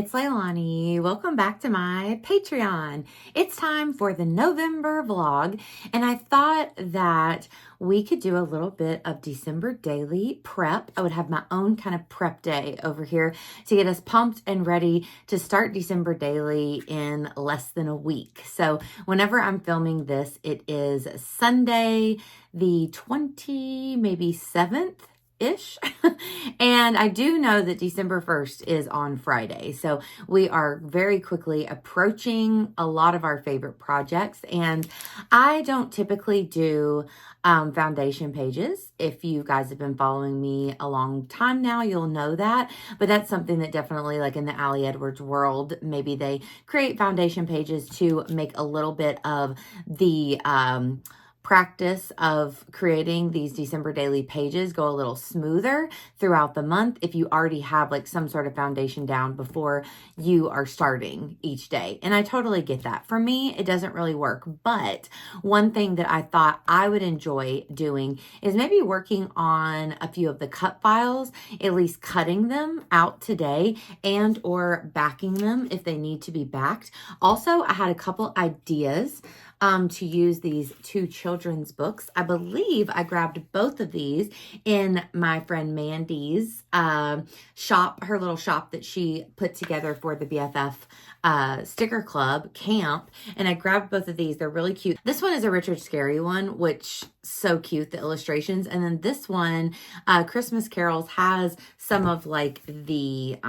it's Leilani. Welcome back to my Patreon. It's time for the November vlog, and I thought that we could do a little bit of December daily prep. I would have my own kind of prep day over here to get us pumped and ready to start December daily in less than a week. So whenever I'm filming this, it is Sunday, the 7th ish. And I do know that December 1st is on Friday. So we are very quickly approaching a lot of our favorite projects. And I don't typically do foundation pages. If you guys have been following me a long time now, you'll know that. But that's something that definitely, like in the Allie Edwards world, maybe they create foundation pages to make a little bit of the practice of creating these December daily pages go a little smoother throughout the month if you already have like some sort of foundation down before you are starting each day. And I totally get that. For me, it doesn't really work. But one thing that I thought I would enjoy doing is maybe working on a few of the cut files, at least cutting them out today and or backing them if they need to be backed. Also, I had a couple ideas to use these two children's books. I believe I grabbed both of these in my friend Mandy's shop, her little shop that she put together for the BFF sticker club camp. And I grabbed both of these. They're really cute. This one is a Richard Scarry one, which so cute, the illustrations. And then this one, Christmas Carols, has some of like the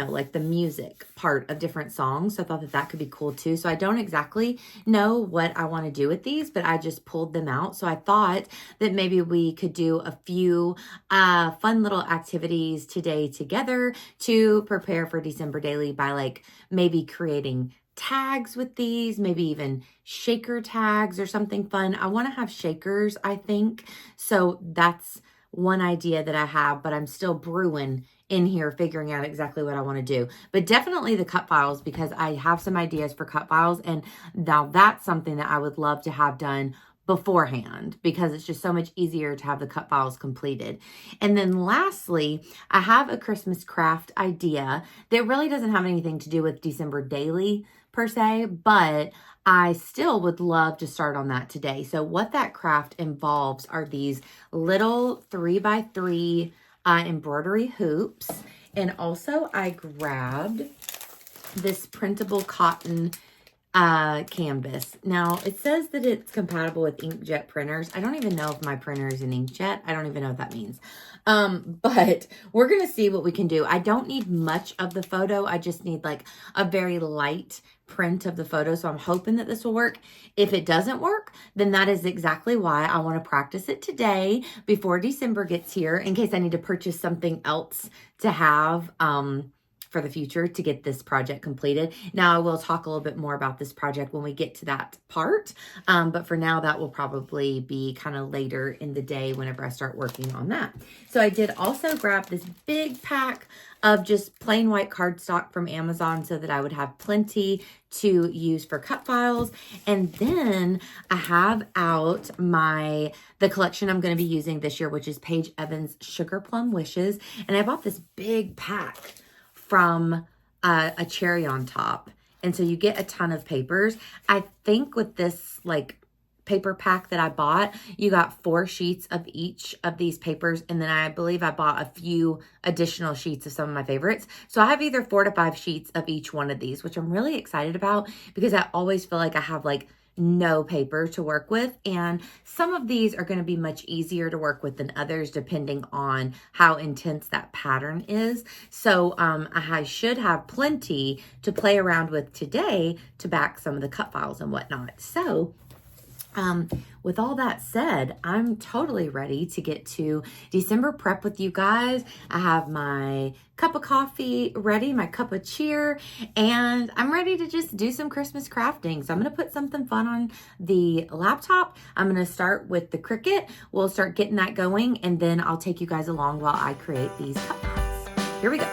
like the music part of different songs. So I thought that that could be cool too. So I don't exactly know what I want to do with these, but I just pulled them out. So I thought that maybe we could do a few fun little activities today together to prepare for December daily by like maybe creating tags with these, maybe even shaker tags or something fun. I want to have shakers, I think. So that's one idea that I have, but I'm still brewing in here, figuring out exactly what I want to do. But definitely the cut files, because I have some ideas for cut files, and now that's something that I would love to have done beforehand, because it's just so much easier to have the cut files completed. And then lastly, I have a Christmas craft idea that really doesn't have anything to do with December daily per se, but I still would love to start on that today. So what that craft involves are these little 3x3 embroidery hoops. And also I grabbed this printable cotton canvas. Now it says that it's compatible with inkjet printers. I don't even know if my printer is an inkjet. I don't even know what that means. But we're going to see what we can do. I don't need much of the photo. I just need like a very light print of the photo. So I'm hoping that this will work. If it doesn't work, then that is exactly why I want to practice it today before December gets here, in case I need to purchase something else to have, for the future to get this project completed. Now I will talk a little bit more about this project when we get to that part. But for now, that will probably be kind of later in the day whenever I start working on that. So I did also grab this big pack of just plain white cardstock from Amazon so that I would have plenty to use for cut files. And then I have out the collection I'm going to be using this year, which is Paige Evans Sugar Plum Wishes. And I bought this big pack from a cherry on top. And so you get a ton of papers. I think with this like paper pack that I bought, you got 4 sheets of each of these papers. And then I believe I bought a few additional sheets of some of my favorites. So I have either 4 to 5 sheets of each one of these, which I'm really excited about, because I always feel like I have like no paper to work with. And some of these are going to be much easier to work with than others, depending on how intense that pattern is. So I should have plenty to play around with today to back some of the cut files and whatnot. So with all that said, I'm totally ready to get to December prep with you guys. I have my cup of coffee ready, my cup of cheer, and I'm ready to just do some Christmas crafting. So I'm going to put something fun on the laptop. I'm going to start with the Cricut. We'll start getting that going, and then I'll take you guys along while I create these cup files. Here we go.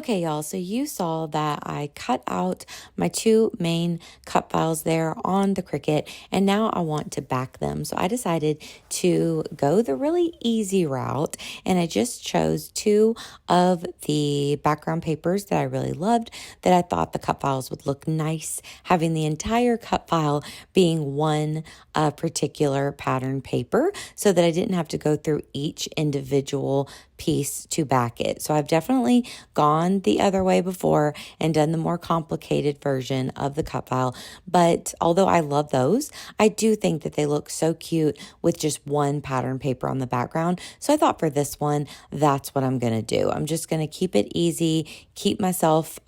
Okay, y'all, so you saw that I cut out my two main cut files there on the Cricut, and now I want to back them. So I decided to go the really easy route, and I just chose two of the background papers that I really loved, that I thought the cut files would look nice, having the entire cut file being one particular pattern paper, so that I didn't have to go through each individual piece to back it. So I've definitely gone the other way before and done the more complicated version of the cut file. But although I love those, I do think that they look so cute with just one pattern paper on the background. So I thought for this one, that's what I'm going to do. I'm just going to keep it easy, keep myself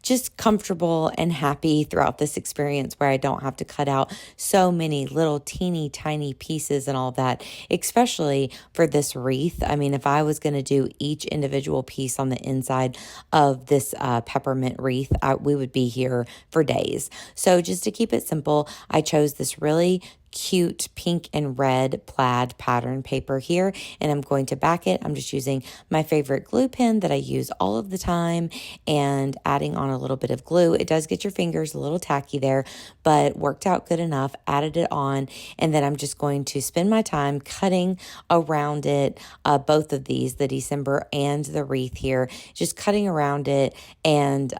just comfortable and happy throughout this experience, where I don't have to cut out so many little teeny tiny pieces and all that, especially for this wreath. I mean, if I was going to do each individual piece on the inside of this peppermint wreath, we would be here for days. So just to keep it simple, I chose this really cute pink and red plaid pattern paper here, and I'm going to back it. I'm just using my favorite glue pen that I use all of the time and adding on a little bit of glue. It does get your fingers a little tacky there, but worked out good enough. Added it on, and then I'm just going to spend my time cutting around it, both of these, the December and the wreath here, just cutting around it and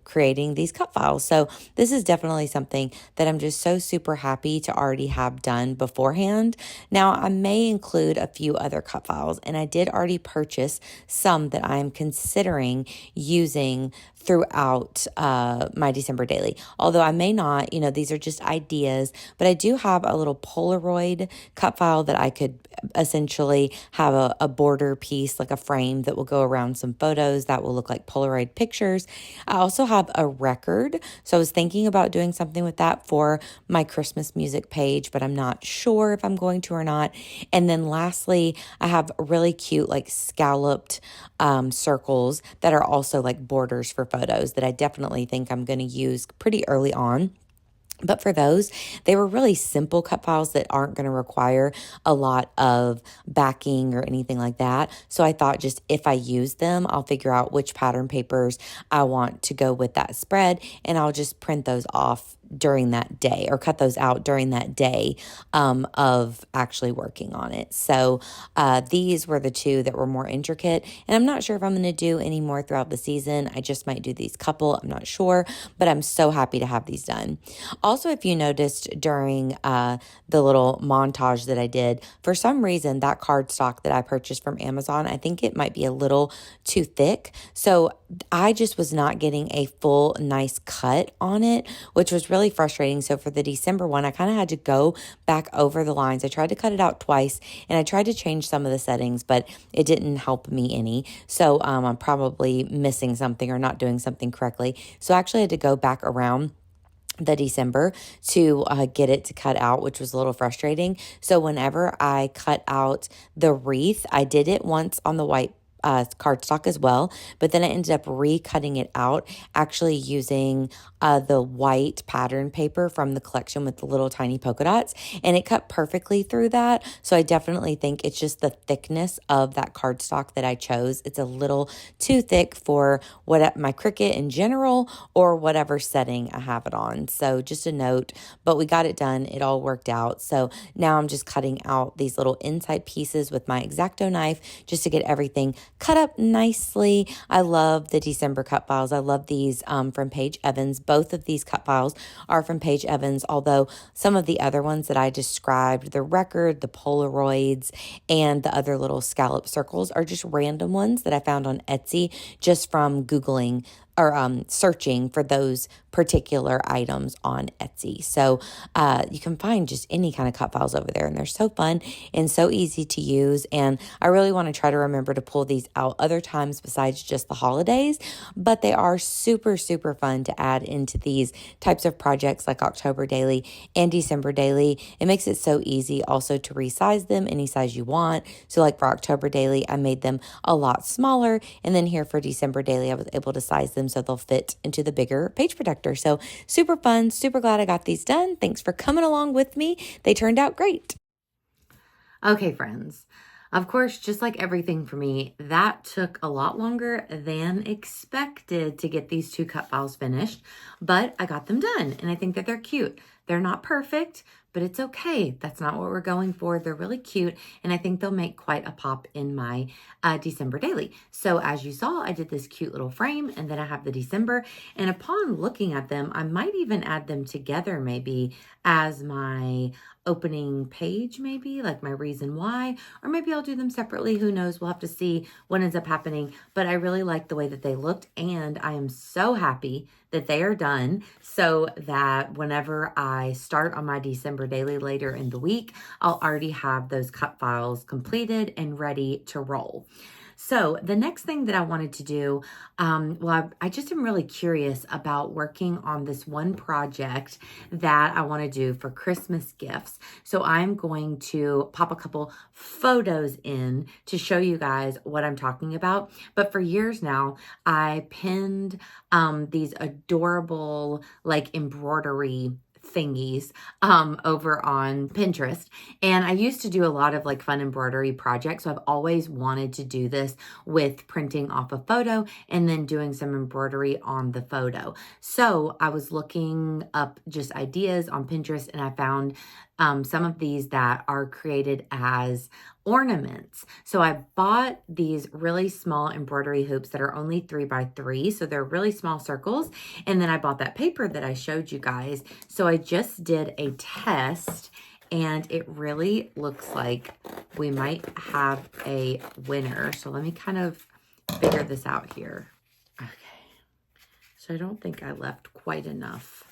creating these cut files. So this is definitely something that I'm just so super happy to already have done beforehand. Now, I may include a few other cut files, and I did already purchase some that I'm considering using throughout my December daily. Although I may not, these are just ideas, but I do have a little Polaroid cut file that I could essentially have a border piece, like a frame that will go around some photos that will look like Polaroid pictures. I also have a record, so I was thinking about doing something with that for my Christmas music page, but I'm not sure if I'm going to or not. And then lastly, I have really cute like scalloped circles that are also like borders for photos that I definitely think I'm going to use pretty early on. But for those, they were really simple cut files that aren't going to require a lot of backing or anything like that. So I thought just if I use them, I'll figure out which pattern papers I want to go with that spread, and I'll just print those off during that day, or cut those out during that day of actually working on it. So these were the two that were more intricate, and I'm not sure if I'm going to do any more throughout the season. I just might do these couple, I'm not sure, but I'm so happy to have these done. Also, if you noticed during the little montage that I did, for some reason that cardstock that I purchased from Amazon, I think it might be a little too thick. So I just was not getting a full nice cut on it, which was really frustrating. So for the December one, I kind of had to go back over the lines. I tried to cut it out twice, and I tried to change some of the settings, but it didn't help me any. So I'm probably missing something or not doing something correctly. So I actually had to go back around the December to get it to cut out, which was a little frustrating. So whenever I cut out the wreath, I did it once on the white cardstock as well, but then I ended up recutting it out, actually using the white pattern paper from the collection with the little tiny polka dots, and it cut perfectly through that. So I definitely think it's just the thickness of that cardstock that I chose. It's a little too thick for what my Cricut in general, or whatever setting I have it on. So just a note, but we got it done. It all worked out. So now I'm just cutting out these little inside pieces with my X-Acto knife just to get everything cut up nicely. I love the December cut files. I love these from Paige Evans. Both of these cut files are from Paige Evans, although some of the other ones that I described, the record, the Polaroids, and the other little scallop circles, are just random ones that I found on Etsy just from Googling or searching for those particular items on Etsy. So you can find just any kind of cut files over there, and they're so fun and so easy to use. And I really want to try to remember to pull these out other times besides just the holidays, but they are super, super fun to add into these types of projects like October Daily and December Daily. It makes it so easy also to resize them any size you want. So like for October Daily, I made them a lot smaller, and then here for December Daily, I was able to size them so they'll fit into the bigger page protector. So super fun, super glad I got these done. Thanks for coming along with me. They turned out great. Okay, friends. Of course, just like everything for me, that took a lot longer than expected to get these 2 cut files finished, but I got them done and I think that they're cute. They're not perfect, but it's okay. That's not what we're going for. They're really cute, and I think they'll make quite a pop in my December daily. So as you saw, I did this cute little frame, and then I have the December, and upon looking at them, I might even add them together maybe as my opening page, maybe like my reason why, or maybe I'll do them separately. Who knows? We'll have to see what ends up happening, but I really like the way that they looked, and I am so happy that they are done so that whenever I start on my December daily later in the week, I'll already have those cut files completed and ready to roll. So the next thing that I wanted to do, I just am really curious about working on this one project that I want to do for Christmas gifts. So I'm going to pop a couple photos in to show you guys what I'm talking about. But for years now, I pinned these adorable like embroidery thingies over on Pinterest, and I used to do a lot of like fun embroidery projects, so I've always wanted to do this with printing off a photo and then doing some embroidery on the photo. So I was looking up just ideas on Pinterest, and I found some of these that are created as ornaments. So I bought these really small embroidery hoops that are only 3x3. So they're really small circles. And then I bought that paper that I showed you guys. So I just did a test, and it really looks like we might have a winner. So let me kind of figure this out here. Okay. So I don't think I left quite enough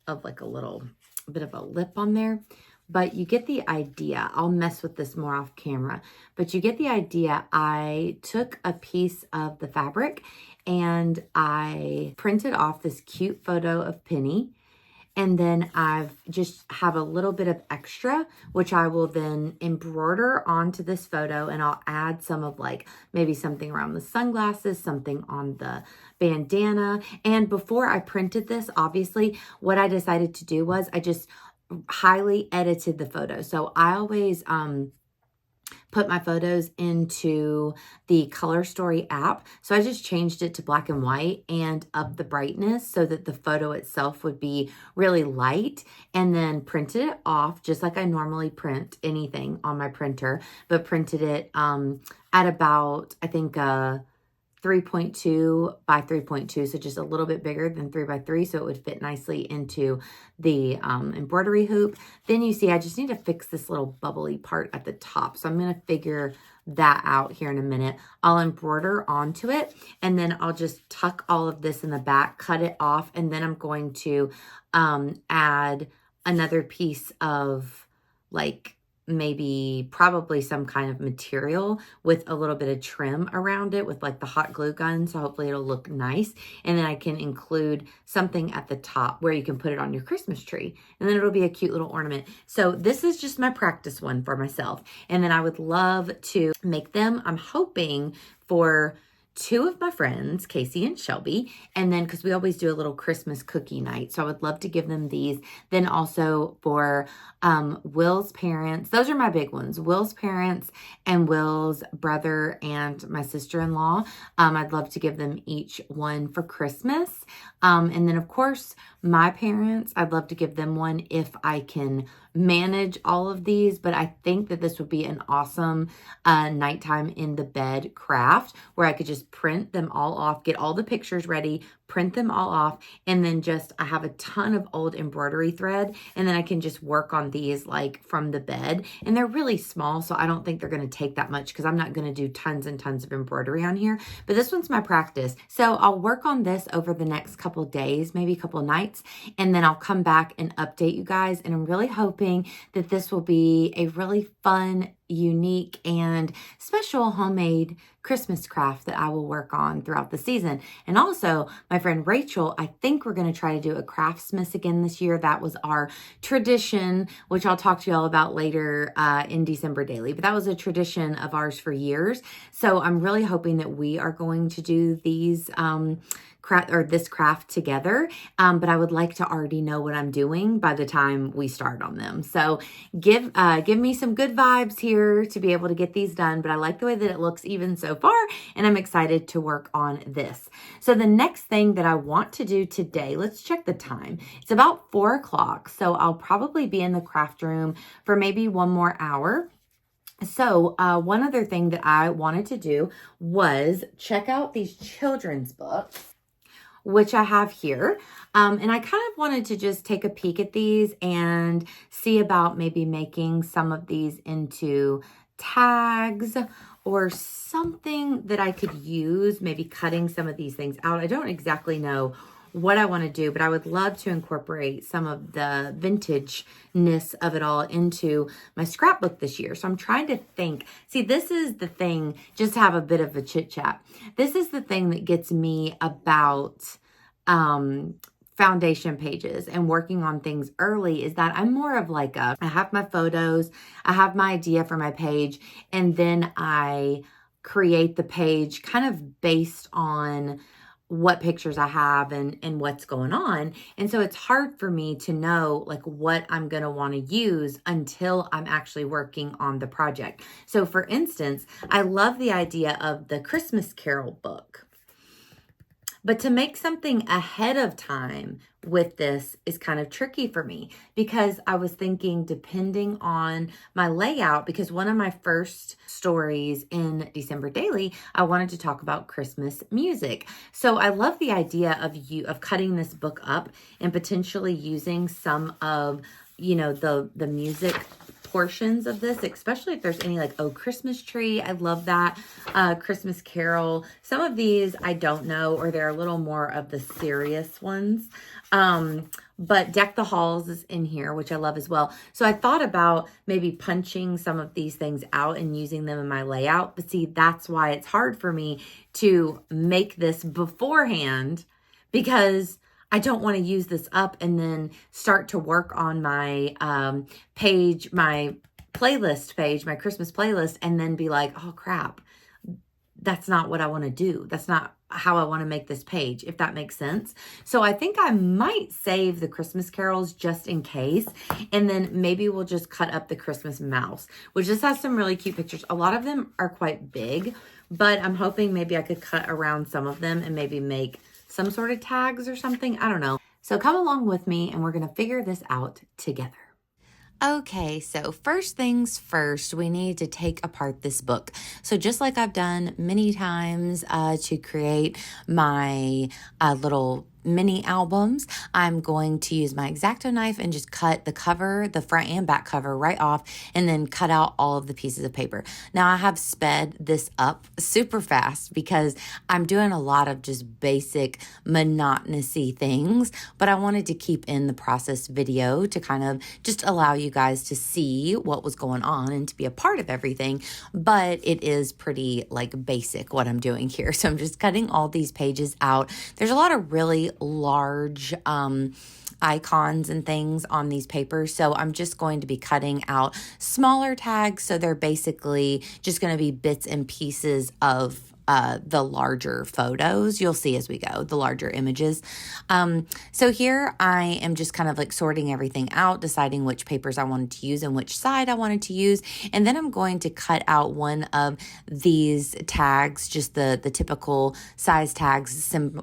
of like a little bit of a lip on there, but you get the idea. I'll mess with this more off camera, but you get the idea. I took a piece of the fabric and I printed off this cute photo of Penny. And then I've just have a little bit of extra, which I will then embroider onto this photo, and I'll add some of like maybe something around the sunglasses, something on the bandana. And before I printed this, obviously what I decided to do was I just highly edited the photo. So I always put my photos into the Color Story app. So I just changed it to black and white and up the brightness so that the photo itself would be really light, and then printed it off just like I normally print anything on my printer, but printed it at about, I think, 3.2 by 3.2, so just a little bit bigger than 3x3, so it would fit nicely into the embroidery hoop. Then you see I just need to fix this little bubbly part at the top, so I'm going to figure that out here in a minute. I'll embroider onto it, and then I'll just tuck all of this in the back, cut it off, and then I'm going to add another piece of like probably some kind of material with a little bit of trim around it with like the hot glue gun. So hopefully it'll look nice. And then I can include something at the top where you can put it on your Christmas tree. And then it'll be a cute little ornament. So this is just my practice one for myself. And then I would love to make them. I'm hoping for 2 of my friends, Casey and Shelby, and then because we always do a little Christmas cookie night, so I would love to give them these. Then also for Will's parents, those are my big ones, Will's parents and Will's brother and my sister-in-law. I'd love to give them each one for Christmas. And then of course, my parents, I'd love to give them one if I can manage all of these, but I think that this would be an awesome nighttime in the bed craft where I could just print them all off, get all the pictures ready, print them all off, and then I have a ton of old embroidery thread, and then I can just work on these like from the bed. And they're really small, so I don't think they're going to take that much because I'm not going to do tons and tons of embroidery on here, but this one's my practice. So I'll work on this over the next couple days, maybe a couple nights, and then I'll come back and update you guys. And I'm really hoping that this will be a really fun, unique, and special homemade Christmas craft that I will work on throughout the season. And also, my friend Rachel, I think we're going to try to do a Craftsmas again this year. That was our tradition, which I'll talk to you all about later in December Daily. But that was a tradition of ours for years. So I'm really hoping that we are going to do these this craft together. But I would like to already know what I'm doing by the time we start on them. So give me some good vibes here to be able to get these done. But I like the way that it looks even so far, and I'm excited to work on this. So the next thing that I want to do today, let's check the time. It's about 4 o'clock. So I'll probably be in the craft room for maybe one more hour. So one other thing that I wanted to do was check out these children's books, which I have here. And I kind of wanted to just take a peek at these and see about maybe making some of these into tags or something that I could use, maybe cutting some of these things out. I don't exactly know what I want to do, but I would love to incorporate some of the vintageness of it all into my scrapbook this year. So I'm trying to think. See, this is the thing, just to have a bit of a chit chat. This is the thing that gets me about foundation pages and working on things early, is that I'm more of like I have my photos, I have my idea for my page, and then I create the page kind of based on what pictures I have and what's going on. And so it's hard for me to know like what I'm going to want to use until I'm actually working on the project. So for instance, I love the idea of the Christmas Carol book. But to make something ahead of time with this is kind of tricky for me, because I was thinking, depending on my layout, because one of my first stories in December Daily, I wanted to talk about Christmas music. So I love the idea of cutting this book up and potentially using some of, the music portions of this, especially if there's any like, oh, Christmas tree. I love that. Christmas Carol. Some of these I don't know, or they're a little more of the serious ones. But Deck the Halls is in here, which I love as well. So I thought about maybe punching some of these things out and using them in my layout. But see, that's why it's hard for me to make this beforehand, because I don't want to use this up and then start to work on my page, my playlist page, my Christmas playlist, and then be like, oh crap, that's not what I want to do. That's not how I want to make this page, if that makes sense. So I think I might save the Christmas carols just in case. And then maybe we'll just cut up the Christmas mouse, which just has some really cute pictures. A lot of them are quite big, but I'm hoping maybe I could cut around some of them and maybe make some sort of tags or something. I don't know. So come along with me and we're going to figure this out together. Okay, so first things first, we need to take apart this book. So just like I've done many times to create my little mini albums, I'm going to use my X-Acto knife and just cut the cover, the front and back cover right off, and then cut out all of the pieces of paper. Now I have sped this up super fast because I'm doing a lot of just basic monotonous-y things, but I wanted to keep in the process video to kind of just allow you guys to see what was going on and to be a part of everything. But it is pretty like basic what I'm doing here. So I'm just cutting all these pages out. There's a lot of really large icons and things on these papers. So I'm just going to be cutting out smaller tags. So they're basically just going to be bits and pieces of the larger photos. You'll see as we go, the larger images. So here I am just kind of like sorting everything out, deciding which papers I wanted to use and which side I wanted to use. And then I'm going to cut out one of these tags, just the typical size tags,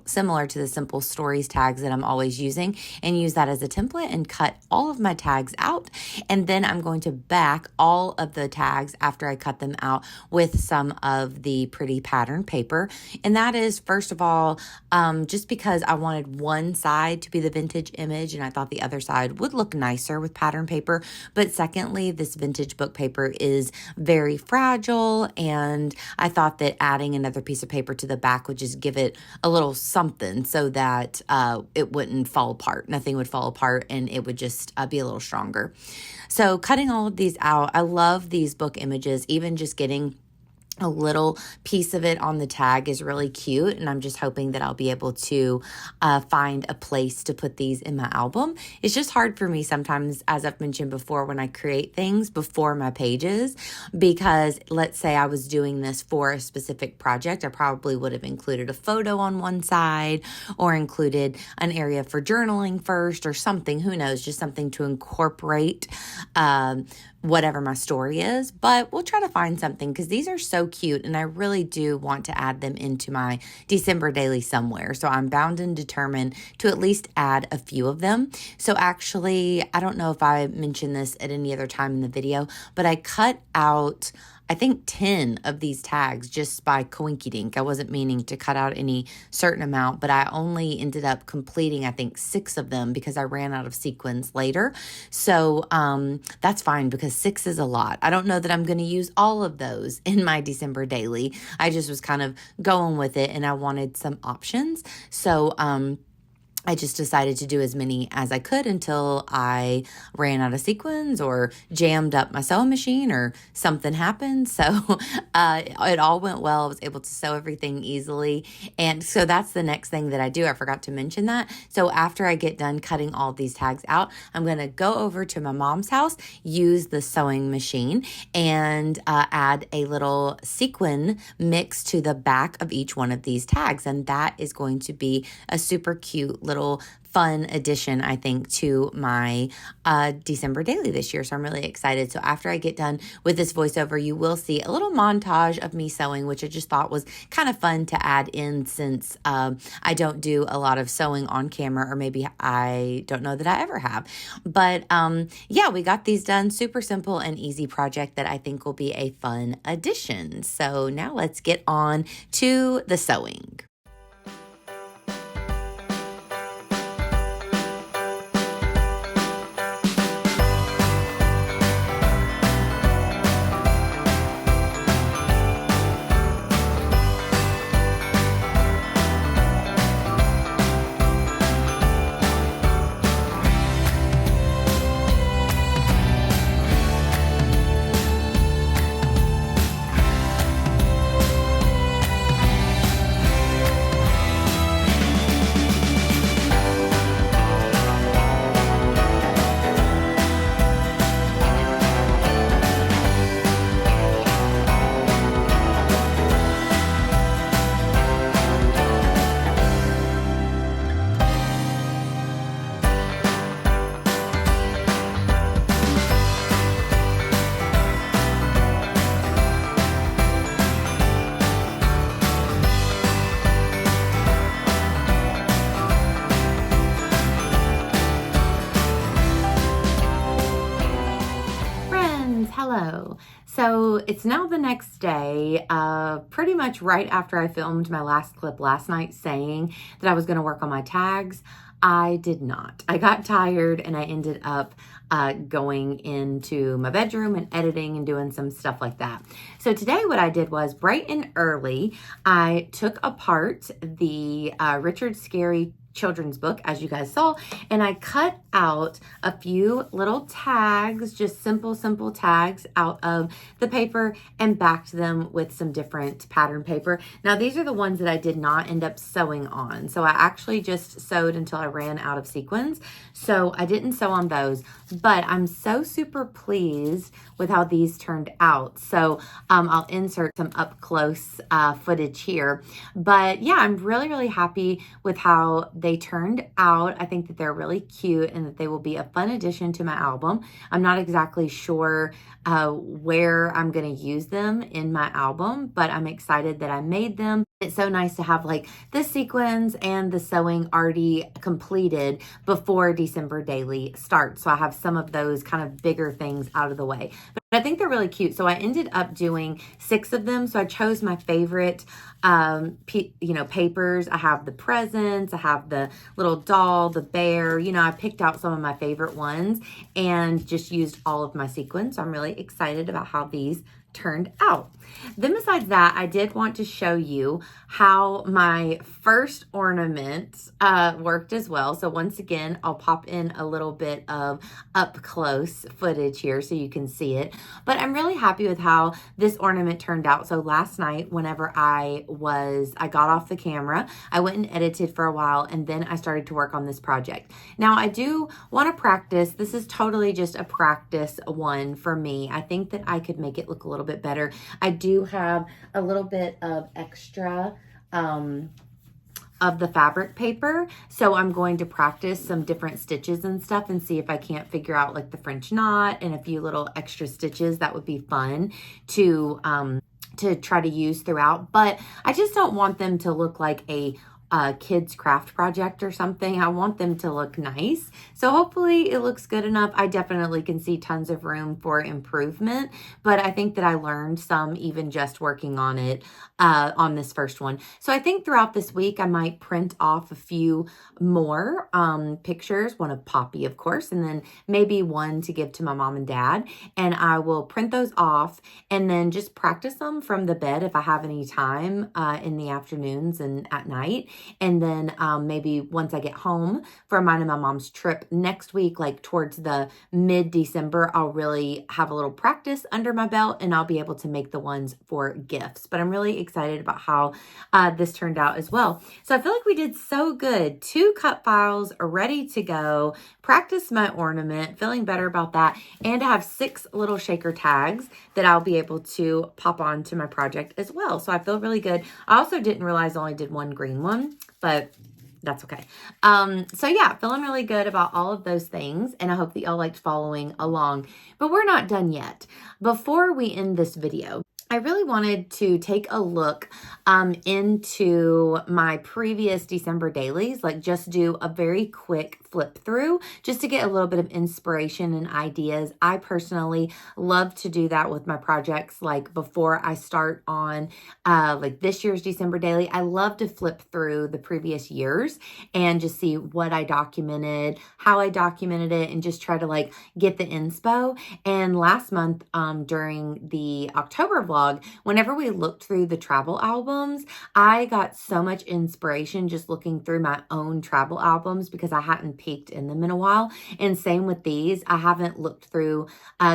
similar to the Simple Stories tags that I'm always using, and use that as a template and cut all of my tags out. And then I'm going to back all of the tags after I cut them out with some of the pretty pattern paper. And that is, first of all, just because I wanted one side to be the vintage image and I thought the other side would look nicer with pattern paper. But secondly, this vintage book paper is very fragile, and I thought that adding another piece of paper to the back would just give it a little something so that it wouldn't fall apart. Nothing would fall apart and it would just be a little stronger. So cutting all of these out, I love these book images, even just getting a little piece of it on the tag is really cute, and I'm just hoping that I'll be able to find a place to put these in my album. It's just hard for me sometimes, as I've mentioned before, when I create things before my pages, because let's say I was doing this for a specific project, I probably would have included a photo on one side or included an area for journaling first or something, who knows, just something to incorporate whatever my story is. But we'll try to find something, because these are so cute and I really do want to add them into my December daily somewhere. So I'm bound and determined to at least add a few of them. So actually, I don't know if I mentioned this at any other time in the video, but I cut out, I think, 10 of these tags just by coinkydink. I wasn't meaning to cut out any certain amount, but I only ended up completing, I think, 6 of them because I ran out of sequins later. So that's fine, because 6 is a lot. I don't know that I'm going to use all of those in my December daily. I just was kind of going with it and I wanted some options. So I just decided to do as many as I could until I ran out of sequins or jammed up my sewing machine or something happened. So it all went well. I was able to sew everything easily. And so that's the next thing that I do. I forgot to mention that. So after I get done cutting all these tags out, I'm going to go over to my mom's house, use the sewing machine, and add a little sequin mix to the back of each one of these tags. And that is going to be a super cute little fun addition, I think, to my December daily this year. So I'm really excited. So after I get done with this voiceover, you will see a little montage of me sewing, which I just thought was kind of fun to add in, since I don't do a lot of sewing on camera, or maybe I don't know that I ever have. But yeah, we got these done. Super simple and easy project that I think will be a fun addition. So now let's get on to the sewing. Hello. So it's now the next day, pretty much right after I filmed my last clip last night saying that I was going to work on my tags. I did not. I got tired and I ended up going into my bedroom and editing and doing some stuff like that. So today what I did was, bright and early, I took apart the Richard Scarry children's book, as you guys saw, and I cut out a few little tags, just simple tags out of the paper, and backed them with some different pattern paper. Now these are the ones that I did not end up sewing on. So I actually just sewed until I ran out of sequins. So I didn't sew on those, but I'm so super pleased with how these turned out. So I'll insert some up close footage here. But yeah, I'm really happy with how they turned out. I think that they're really cute and that they will be a fun addition to my album. I'm not exactly sure where I'm going to use them in my album, but I'm excited that I made them. It's so nice to have like the sequins and the sewing already completed before December daily starts. So I have some of those kind of bigger things out of the way. But I think they're really cute. So I ended up doing 6 of them. So I chose my favorite, papers. I have the presents, I have the little doll, the bear, I picked out some of my favorite ones and just used all of my sequins. So I'm really excited about how these turned out. Then besides that, I did want to show you how my first ornament worked as well. So once again, I'll pop in a little bit of up close footage here so you can see it. But I'm really happy with how this ornament turned out. So last night, whenever I got off the camera, I went and edited for a while, and then I started to work on this project. Now I do want to practice. This is totally just a practice one for me. I think that I could make it look a little bit better. I do have a little bit of extra of the fabric paper, so I'm going to practice some different stitches and stuff and see if I can't figure out like the French knot and a few little extra stitches that would be fun to try to use throughout. But I just don't want them to look like a kid's craft project or something. I want them to look nice. So hopefully it looks good enough. I definitely can see tons of room for improvement, but I think that I learned some even just working on it on this first one. So I think throughout this week, I might print off a few more pictures, one of Poppy, of course, and then maybe one to give to my mom and dad. And I will print those off and then just practice them from the bed if I have any time in the afternoons and at night. And then maybe once I get home for mine and my mom's trip next week, like towards the mid-December, I'll really have a little practice under my belt and I'll be able to make the ones for gifts. But I'm really excited about how this turned out as well. So I feel like we did so good. 2 cut files are ready to go. Practice my ornament, feeling better about that. And I have 6 little shaker tags that I'll be able to pop onto my project as well. So I feel really good. I also didn't realize I only did 1 green one, but that's okay. So yeah, feeling really good about all of those things. And I hope that y'all liked following along, but we're not done yet. Before we end this video, I really wanted to take a look into my previous December dailies, like just do a very quick flip through just to get a little bit of inspiration and ideas. I personally love to do that with my projects. Like before I start on like this year's December daily, I love to flip through the previous years and just see what I documented, how I documented it, and just try to like get the inspo. And last month during the October vlog, whenever we looked through the travel albums, I got so much inspiration just looking through my own travel albums because I hadn't peeked in them in a while. And same with these. I haven't looked through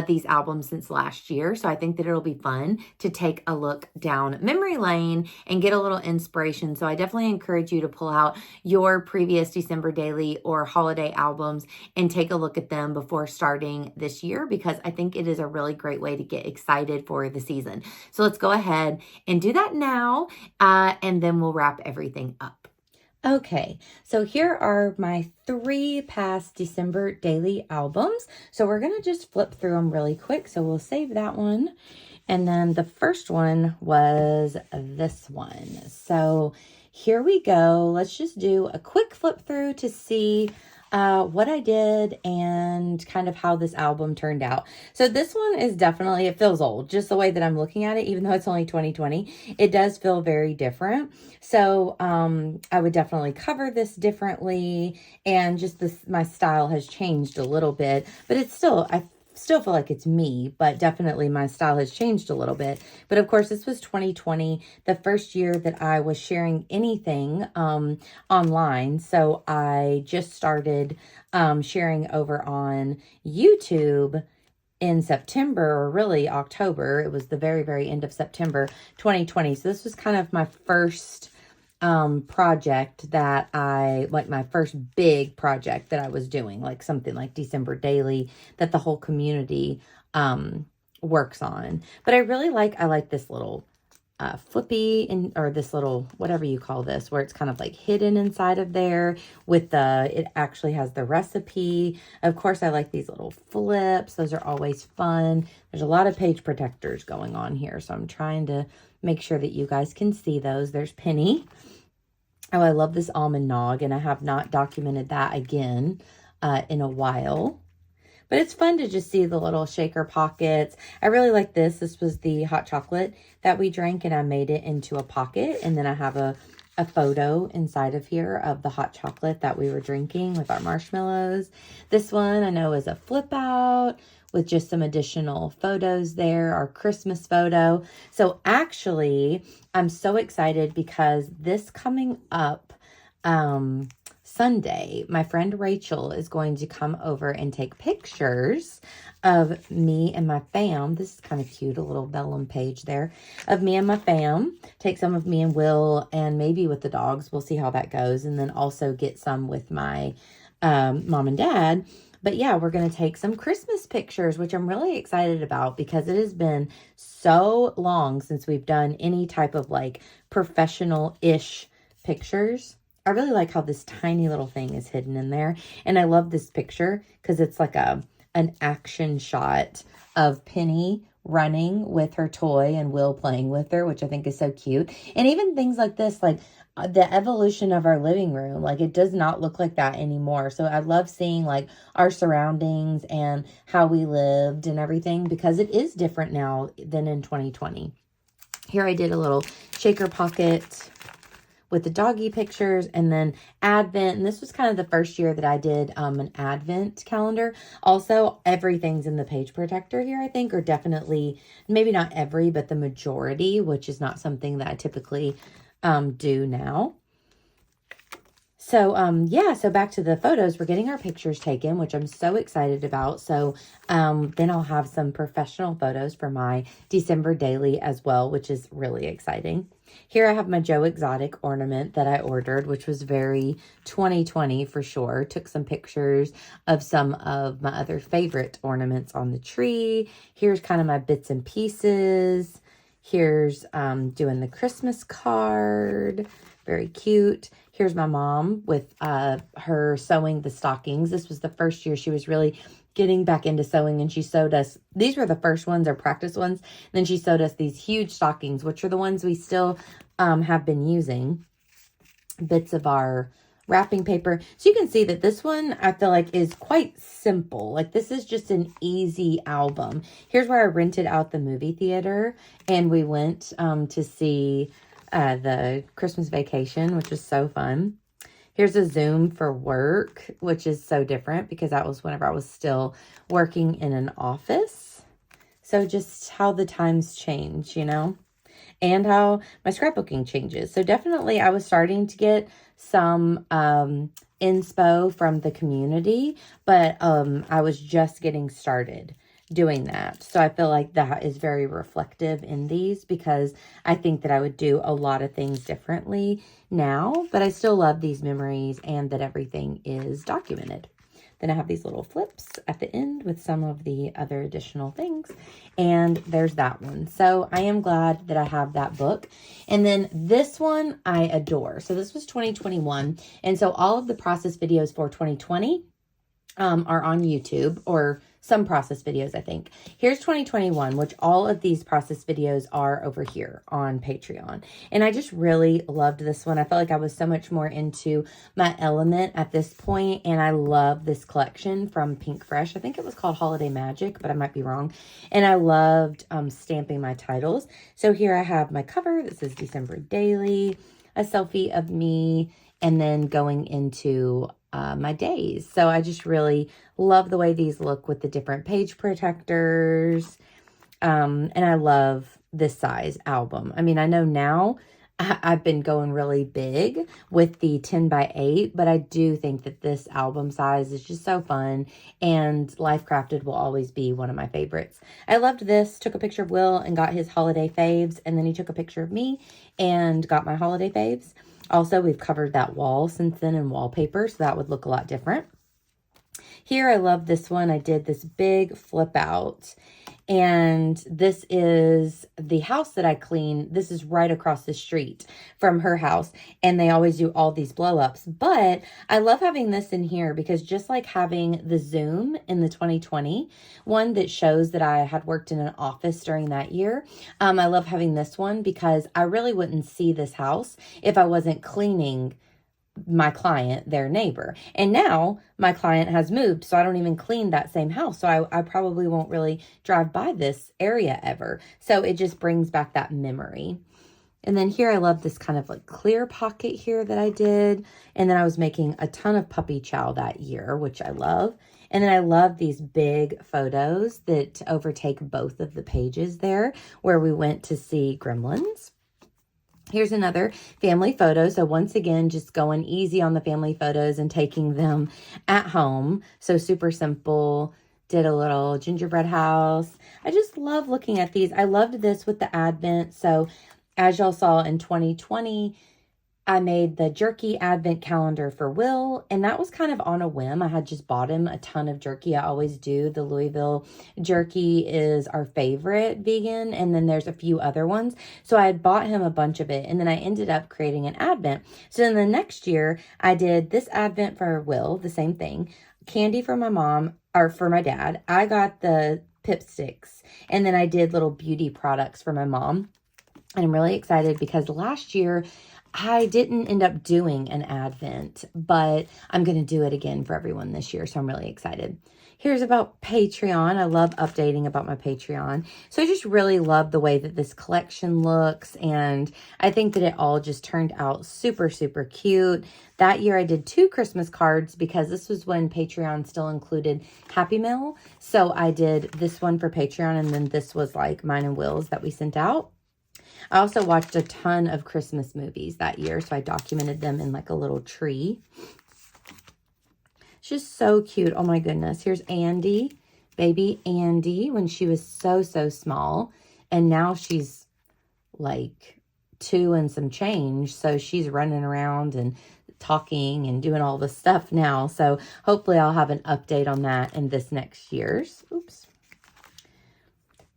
these albums since last year. So I think that it'll be fun to take a look down memory lane and get a little inspiration. So I definitely encourage you to pull out your previous December daily or holiday albums and take a look at them before starting this year, because I think it is a really great way to get excited for the season. So let's go ahead and do that now, and then we'll wrap everything up. Okay, so here are my 3 past December daily albums. So we're going to just flip through them really quick. So we'll save that one. And then the first one was this one. So here we go. Let's just do a quick flip through to see what I did and kind of how this album turned out. So this one is definitely, it feels old, just the way that I'm looking at it, even though it's only 2020, it does feel very different. So I would definitely cover this differently, and just this, my style has changed a little bit, but it's still, I still feel like it's me, but definitely my style has changed a little bit. But of course, this was 2020, the first year that I was sharing anything online. So I just started sharing over on YouTube in September, or really October. It was the very, very end of September 2020. So this was kind of my first project that like my first big project that I was doing, like something like December daily that the whole community works on. But I like this little flippy, or this little, whatever you call this, where it's kind of like hidden inside of there with it actually has the recipe. Of course, I like these little flips. Those are always fun. There's a lot of page protectors going on here, so I'm trying to make sure that you guys can see those. There's Penny. Oh, I love this almond nog, and I have not documented that again in a while. But it's fun to just see the little shaker pockets. I really like this. This was the hot chocolate that we drank, and I made it into a pocket. And then I have a photo inside of here of the hot chocolate that we were drinking with our marshmallows. This one I know is a flip out with just some additional photos there, our Christmas photo. So actually, I'm so excited because this coming up Sunday, my friend Rachel is going to come over and take pictures of me and my fam. This is kind of cute, a little vellum page there of me and my fam. Take some of me and Will, and maybe with the dogs. We'll see how that goes. And then also get some with my mom and dad. But yeah, we're going to take some Christmas pictures, which I'm really excited about because it has been so long since we've done any type of like professional-ish pictures. I really like how this tiny little thing is hidden in there. And I love this picture because it's like an action shot of Penny running with her toy and Will playing with her, which I think is so cute. And even things like this, like the evolution of our living room, like it does not look like that anymore. So I love seeing like our surroundings and how we lived and everything because it is different now than in 2020. Here I did a little shaker pocket with the doggy pictures and then Advent. And this was kind of the first year that I did an Advent calendar. Also, everything's in the page protector here, I think, or definitely, maybe not every, but the majority, which is not something that I typically do now. So, yeah, so back to the photos, we're getting our pictures taken, which I'm so excited about. So, then I'll have some professional photos for my December daily as well, which is really exciting. Here I have my Joe Exotic ornament that I ordered, which was very 2020 for sure. Took some pictures of some of my other favorite ornaments on the tree. Here's kind of my bits and pieces. Here's doing the Christmas card. Very cute. Here's my mom with her sewing the stockings. This was the first year she was really getting back into sewing, and she sewed us, these were the first ones, or practice ones. And then she sewed us these huge stockings, which are the ones we still have been using. Bits of our wrapping paper. So you can see that this one, I feel like, is quite simple. Like, this is just an easy album. Here's where I rented out the movie theater, and we went to see the Christmas Vacation, which was so fun. Here's a Zoom for work, which is so different because that was whenever I was still working in an office. So just how the times change, you know, and how my scrapbooking changes. So definitely I was starting to get some inspo from the community, but I was just getting started doing that. So I feel like that is very reflective in these because I think that I would do a lot of things differently now, but I still love these memories and that everything is documented. Then I have these little flips at the end with some of the other additional things. And there's that one. So I am glad that I have that book. And then this one I adore. So this was 2021. And so all of the process videos for 2020 are on YouTube, or some process videos, I think. Here's 2021, which all of these process videos are over here on Patreon. And I just really loved this one. I felt like I was so much more into my element at this point, and I love this collection from Pink Fresh. I think it was called Holiday Magic, but I might be wrong. And I loved stamping my titles. So here I have my cover that says December Daily, a selfie of me, and then going into my days. So I just really love the way these look with the different page protectors. And I love this size album. I mean, I know now I've been going really big with the 10 by 8, but I do think that this album size is just so fun, and Life Crafted will always be one of my favorites. I loved this. Took a picture of Will and got his holiday faves, and then he took a picture of me and got my holiday faves. Also, we've covered that wall since then in wallpaper, so that would look a lot different. Here, I love this one. I did this big flip out, and this is the house that I clean. This is right across the street from her house, and they always do all these blow-ups. But I love having this in here because just like having the Zoom in the 2020 one that shows that I had worked in an office during that year, I love having this one because I really wouldn't see this house if I wasn't cleaning my client, their neighbor. And now my client has moved, so I don't even clean that same house. So I probably won't really drive by this area ever. So it just brings back that memory. And then here I love this kind of like clear pocket here that I did. And then I was making a ton of puppy chow that year, which I love. And then I love these big photos that overtake both of the pages there where we went to see Gremlins. Here's another family photo. So once again, just going easy on the family photos and taking them at home. So super simple. Did a little gingerbread house. I just love looking at these. I loved this with the Advent. So as y'all saw in 2020, I made the jerky Advent calendar for Will, and that was kind of on a whim. I had just bought him a ton of jerky. I always do. The Louisville jerky is our favorite vegan, and then there's a few other ones. So I had bought him a bunch of it, and then I ended up creating an Advent. So then the next year, I did this Advent for Will, the same thing. Candy for my mom, or for my dad. I got the Pip Sticks, and then I did little beauty products for my mom. And I'm really excited because last year I didn't end up doing an Advent, but I'm going to do it again for everyone this year. So I'm really excited. Here's about Patreon. I love updating about my Patreon. So I just really love the way that this collection looks. And I think that it all just turned out super, super cute. That year I did 2 Christmas cards because this was when Patreon still included Happy Mail. So I did this one for Patreon, and then this was like mine and Will's that we sent out. I also watched a ton of Christmas movies that year, so I documented them in like a little tree. It's just so cute. Oh my goodness. Here's Andy, baby Andy, when she was so, so small. And now she's like 2 and some change. So she's running around and talking and doing all this stuff now. So hopefully I'll have an update on that in this next year's. Oops.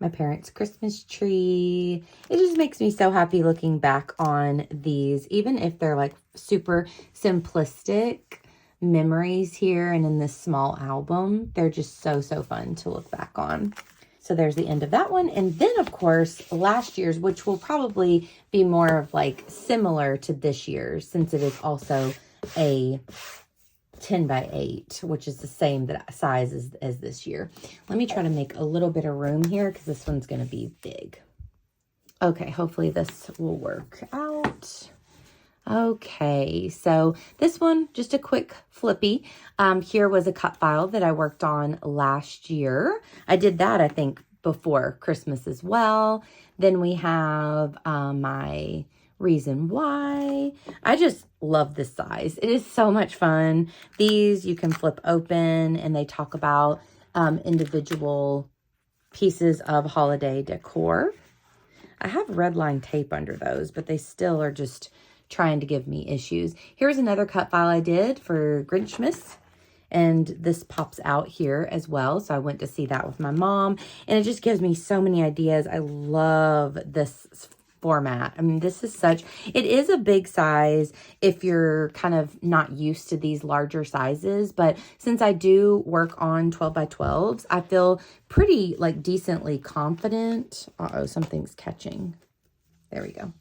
My parents' Christmas tree. It just makes me so happy looking back on these, even if they're like super simplistic memories here and in this small album. They're just so, so fun to look back on. So there's the end of that one. And then, of course, last year's, which will probably be more of like similar to this year's, since it is also a 10 by 8, which is the same size as this year. Let me try to make a little bit of room here because this one's going to be big. Okay, hopefully this will work out. Okay, so this one, just a quick flippy. Here was a cut file that I worked on last year. I did that, I think, before Christmas as well. Then we have my reason why. I just love this size. It is so much fun. These you can flip open, and they talk about individual pieces of holiday decor. I have red line tape under those, but they still are just trying to give me issues. Here's another cut file I did for Grinchmas, and this pops out here as well. So I went to see that with my mom, and it just gives me so many ideas. I love this format. I mean, this is it is a big size if you're kind of not used to these larger sizes, but since I do work on 12 by 12s, I feel pretty like decently confident. Uh-oh, something's catching. There we go.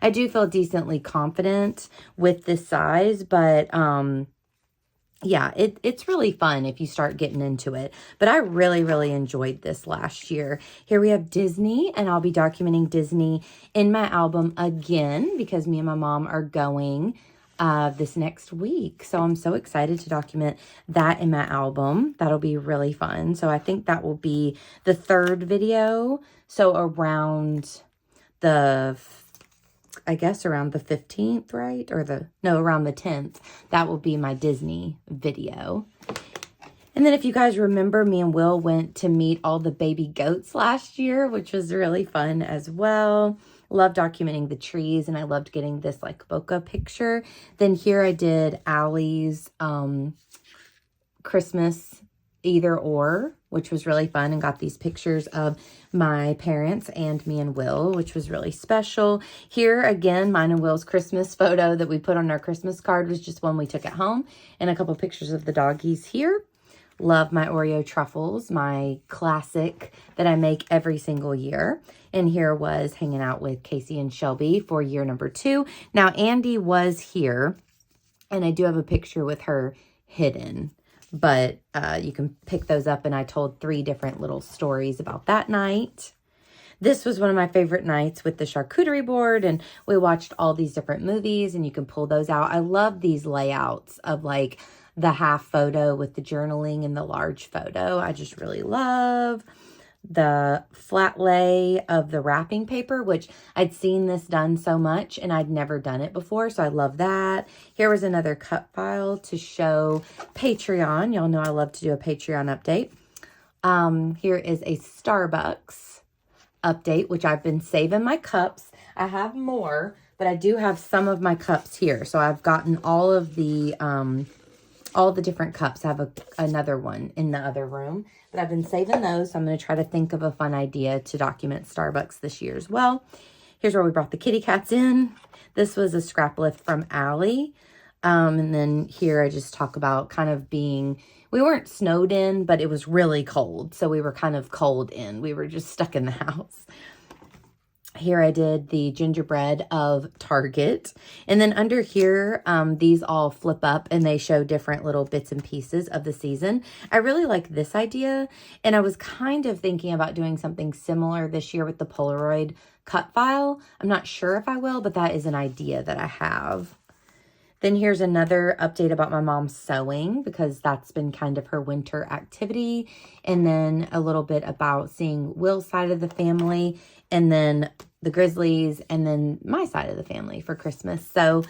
I do feel decently confident with this size, but yeah, it's really fun if you start getting into it. But I really, really enjoyed this last year. Here we have Disney, and I'll be documenting Disney in my album again because me and my mom are going this next week. So I'm so excited to document that in my album. That'll be really fun. So I think that will be the 3rd video. So around I guess around the 15th, right? Around the 10th. That will be my Disney video. And then if you guys remember, me and Will went to meet all the baby goats last year, which was really fun as well. Love documenting the trees, and I loved getting this like bokeh picture. Then here I did Allie's Christmas either or, which was really fun, and got these pictures of my parents and me and Will, which was really special. Here again, mine and Will's Christmas photo that we put on our Christmas card was just one we took at home, and a couple pictures of the doggies here. Love my Oreo truffles, my classic that I make every single year. And here was hanging out with Casey and Shelby for year number 2. Now, Andy was here, and I do have a picture with her hidden, but you can pick those up, and I told 3 different little stories about that night. This was one of my favorite nights with the charcuterie board, and we watched all these different movies, and you can pull those out. I love these layouts of like the half photo with the journaling and the large photo. I just really love the flat lay of the wrapping paper, which I'd seen this done so much and I'd never done it before. So I love that. Here was another cut file to show Patreon. Y'all know I love to do a Patreon update. Here is a Starbucks update, which I've been saving my cups. I have more, but I do have some of my cups here. So I've gotten all the different cups. I have another one in the other room, but I've been saving those. So I'm going to try to think of a fun idea to document Starbucks this year as well. Here's where we brought the kitty cats in. This was a scrap lift from Allie. And then here I just talk about kind of being, we weren't snowed in, but it was really cold. So we were kind of cold in. We were just stuck in the house. Here I did the gingerbread of Target. And then under here, these all flip up and they show different little bits and pieces of the season. I really like this idea. And I was kind of thinking about doing something similar this year with the Polaroid cut file. I'm not sure if I will, but that is an idea that I have. Then here's another update about my mom sewing, because that's been kind of her winter activity. And then a little bit about seeing Will's side of the family, and then the Grizzlies, and then my side of the family for Christmas. So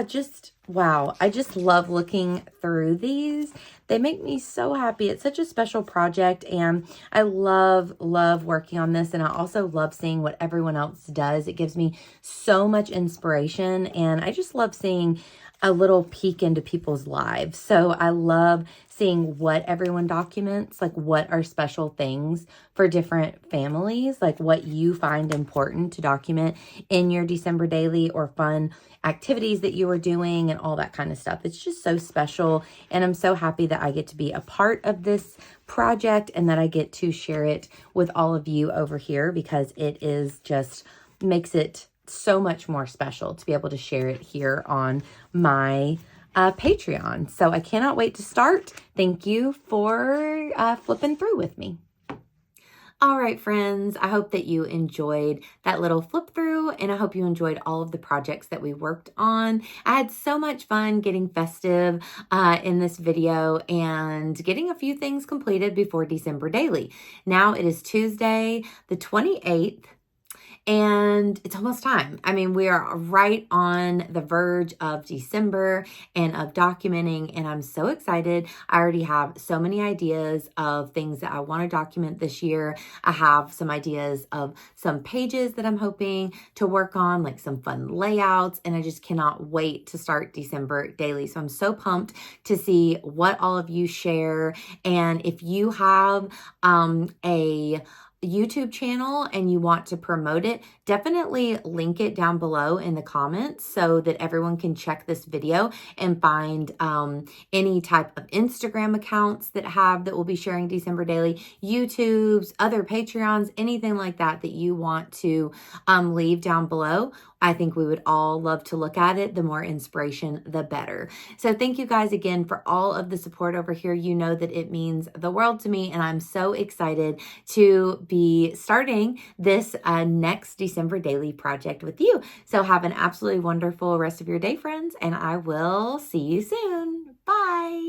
just, wow. I just love looking through these. They make me so happy. It's such a special project, and I love working on this. And I also love seeing what everyone else does. It gives me so much inspiration, and I just love seeing a little peek into people's lives. So I love seeing what everyone documents, like what are special things for different families, like what you find important to document in your December daily, or fun activities that you were doing and all that kind of stuff. It's just so special. And I'm so happy that I get to be a part of this project and that I get to share it with all of you over here, because it is just makes it so much more special to be able to share it here on my Patreon. So I cannot wait to start. Thank you for flipping through with me. All right, friends, I hope that you enjoyed that little flip through, and I hope you enjoyed all of the projects that we worked on. I had so much fun getting festive in this video and getting a few things completed before December Daily. Now it is Tuesday, the 28th. And it's almost time. I mean, we are right on the verge of December and of documenting, and I'm so excited. I already have so many ideas of things that I want to document this year. I have some ideas of some pages that I'm hoping to work on, like some fun layouts, and I just cannot wait to start December Daily. So I'm so pumped to see what all of you share. And if you have a YouTube channel and you want to promote it, definitely link it down below in the comments so that everyone can check this video and find any type of Instagram accounts that will be sharing December Daily, YouTube's, other Patreons, anything like that that you want to leave down below. I think we would all love to look at it. The more inspiration, the better. So thank you guys again for all of the support over here. You know that it means the world to me, and I'm so excited to be starting this next December Daily project with you. So have an absolutely wonderful rest of your day, friends, and I will see you soon. Bye.